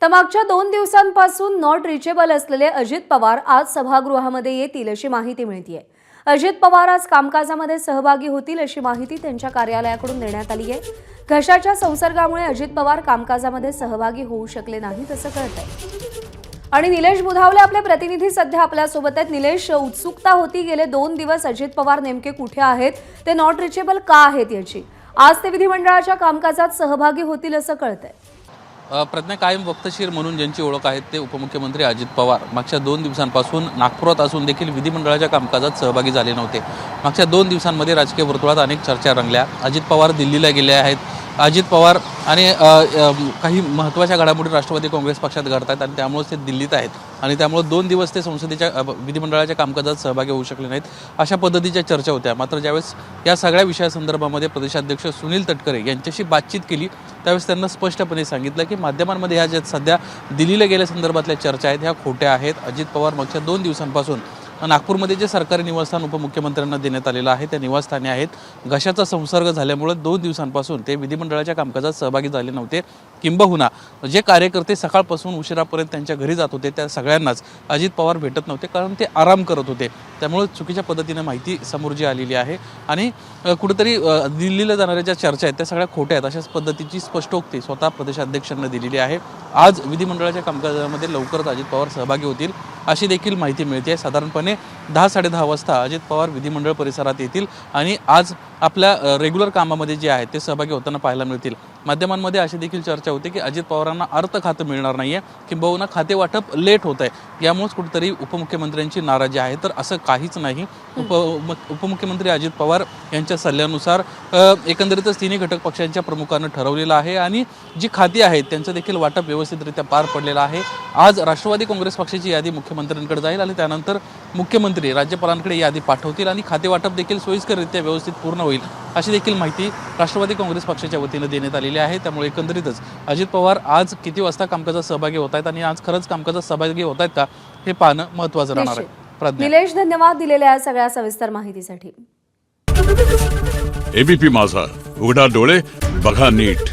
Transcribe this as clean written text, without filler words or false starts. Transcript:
तर मागच्या 2 दिवसांपासून नॉट रिचेबल असलेले अजित पवार आज सभागृहामध्ये येतील अशी माहिती मिळतेय। अजित पवार आज कामकाजामध्ये सहभागी होतील अशी माहिती त्यांच्या कार्यालयाकडून देण्यात आली आहे। घशाच्या संसर्गामुळे अजित पवार कामकाजामध्ये सहभागी होऊ शकले नाहीत असं कळतंय। आणि निलेश बुधावले आपले प्रतिनिधी सध्या आपल्यासोबत आहेत। निलेश, उत्सुकता होती गेले 2 दिवस अजित पवार नेमके कुठे आहेत, ते नॉट रिचेबल का आहेत याची। आज ते विधिमंडळाच्या कामकाजात सहभागी होतील असं कळतंय। प्रज्ञा, कायम वक्तशीर म्हणून ज्यांची ओळख आहे ते उपमुख्यमंत्री अजित पवार मागच्या 2 दिवसांपासून नागपुरात असून देखील विधिमंडळाच्या कामकाजात सहभागी झाले नव्हते। मागच्या 2 दिवसांमध्ये राजकीय वर्तुळात अनेक चर्चा रंगल्या। अजित पवार दिल्लीला गेले आहेत। अजित पवार आणि काही महत्त्वाच्या घडामोडी राष्ट्रवादी काँग्रेस पक्षात घडतात आणि त्यामुळे ते दिल्लीत आहेत आणि त्यामुळे 2 दिवस ते संसदेच्या विधिमंडळाच्या कामकाजात सहभागी होऊ शकले नाहीत अशा पद्धतीच्या चर्चा होत्या। मात्र ज्यावेळेस या सगळ्या विषयासंदर्भामध्ये प्रदेशाध्यक्ष सुनील तटकरे यांच्याशी बातचीत केली त्यावेळेस त्यांना स्पष्टपणे सांगितलं की माध्यमांमध्ये ह्या ज्या सध्या दिल्लीला गेल्यासंदर्भातल्या चर्चा आहेत ह्या खोट्या आहेत। अजित पवार मागच्या 2 दिवसांपासून नागपूरमध्ये जे सरकारी निवासस्थान उपमुख्यमंत्र्यांना देण्यात आलेलं आहे त्या निवासस्थानी आहेत। घशाचा संसर्ग झाल्यामुळे 2 दिवसांपासून ते विधिमंडळाच्या कामकाजात सहभागी झाले नव्हते। किंबहुना जे कार्यकर्ते सकाळपासून उशिरापर्यंत त्यांच्या घरी जात होते त्या सगळ्यांनाच अजित पवार भेटत नव्हते, कारण ते आराम करत होते। त्यामुळे चुकीच्या पद्धतीने माहिती समोर जी आलेली आहे आणि कुठेतरी दिल्लीला जाणाऱ्या ज्या चर्चा आहेत त्या सगळ्या खोट्या आहेत अशाच पद्धतीची स्पष्टोक्ती स्वतः प्रदेशाध्यक्षांना दिलेली आहे। आज विधिमंडळाच्या कामकाजामध्ये लवकरच अजित पवार सहभागी होतील अशी देखील माहिती मिळते। साधारणपणे 10-10:30 वाजता अजित पवार विधिमंडळ परिसरात येतील आणि आज आपल्या रेग्युलर कामामध्ये जे आहेत ते सहभागी होताना पाहायला मिळतील। माध्यमांमध्ये अशी देखील चर्चा होते की अजित पवारांना अर्थ खातं मिळणार नाहीये किंबहुना खाते वाटप लेट होत आहे। यामुळेच कुठेतरी उपमुख्यमंत्र्यांची नाराजी आहे, तर असं काहीच नाही। उपमुख्यमंत्री अजित पवार यांच्या सल्ल्यानुसार एकंदरीतच तिन्ही घटक पक्षांच्या प्रमुखांना ठरवलेलं आहे आणि जी खाती आहेत त्यांचं देखील वाटप व्यवस्थितरित्या पार पडलेलं आहे। आज राष्ट्रवादी काँग्रेस पक्षाची यादी मुख्यमंत्र्यांकडे जाईल आणि त्यानंतर मुख्यमंत्री राज्यपालांकडे यादी पाठवतील आणि खाते वाटप देखील सोयीस्कररित्या व्यवस्थित पूर्ण होईल अशी देखील माहिती राष्ट्रवादी काँग्रेस पक्षाच्या वतीने देण्यात आलेली आहे। त्यामुळे एकंदरीतच अजित पवार आज किती वाजता कामकाजात सहभागी होत आहेत आणि आज खरंच कामकाजात सहभागी होत आहेत का हे पाहणं महत्त्वाचं राहणार आहे। निलेश, धन्यवाद दिलेल्या सगळ्या सविस्तर माहितीसाठी। एबीपी माझा, उघडा डोळे बघा नीट।